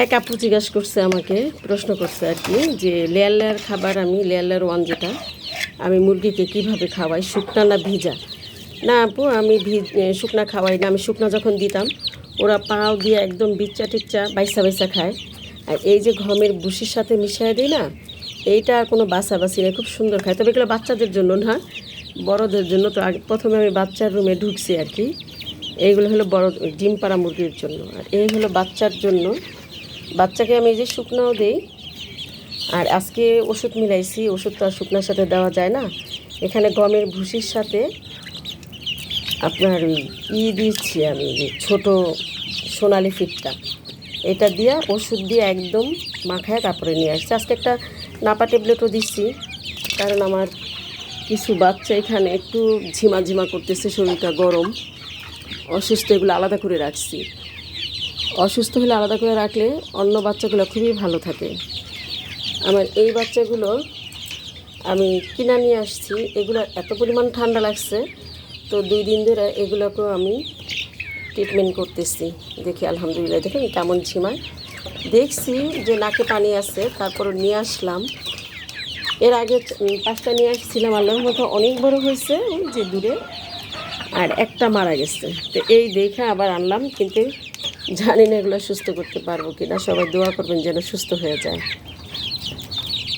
এক আপু জিজ্ঞাসা করছে আমাকে, প্রশ্ন করছে আর কি, যে লেয়ার লেয়ার খাবার, আমি লেয়ার লেয়ার ওয়ান যেটা আমি মুরগিকে কিভাবে খাওয়াই, শুকনা না ভিজা? না আপু, আমি শুকনা খাওয়াই না। আমি শুকনা যখন দিতাম ওরা পাও দিয়ে একদম বিচ্চা টিচ্চা বাইসা বাইসা খায়। আর এই যে গমের ভুসির সাথে মিশিয়ে দিই না, এইটা আর কোনো বাসাবাসি নেই, খুব সুন্দর খায়। তবে এগুলো বাচ্চাদের জন্য না, বড়দের জন্য। তো আগে প্রথমে আমি বাচ্চার রুমে ঢুকছি আর কি। এইগুলো হলো বড় ডিম পাড়া মুরগির জন্য, আর এই হলো বাচ্চার জন্য। বাচ্চাকে আমি এই যে শুকনাও দিই। আর আজকে ওষুধ মিলাইছি, ওষুধ তো আর শুকনার সাথে দেওয়া যায় না। এখানে গমের ভুসির সাথে আপনার ওই দিচ্ছি আমি, যে ছোটো সোনালি ফিটটা, এটা দিয়া ওষুধ দিয়ে একদম মাখায় তারপরে নিয়ে আসছি। আজকে একটা নাপা ট্যাবলেটও দিচ্ছি, কারণ আমার কিছু বাচ্চা এখানে একটু ঝিমা ঝিমা করতেছে, শরীরটা গরম, অসুস্থ, এগুলো আলাদা করে রাখছি। অসুস্থ হলে আলাদা করে রাখলে অন্য বাচ্চাগুলো খুবই ভালো থাকে। আমার এই বাচ্চাগুলো আমি কিনা নিয়ে আসছি, এগুলো এত পরিমাণ ঠান্ডা লাগছে, তো 2 দিন ধরে এগুলোকেও আমি ট্রিটমেন্ট করতেছি। দেখি আলহামদুলিল্লাহ, দেখেন কেমন ঝিমায়। দেখছি যে নাকে পানি আছে, তারপর নিয়ে আসলাম। এর আগে 5টা নিয়ে আসছিলাম, আল্লাহর মতো অনেক বড় হয়েছে, ওই যে দূরে, আর একটা মারা গেছে। তো এই দেখে আবার আনলাম, কিন্তু জানি না এগুলো সুস্থ করতে পারবো কিনা। সবাই দোয়া করবেন যেন সুস্থ হয়ে যায়।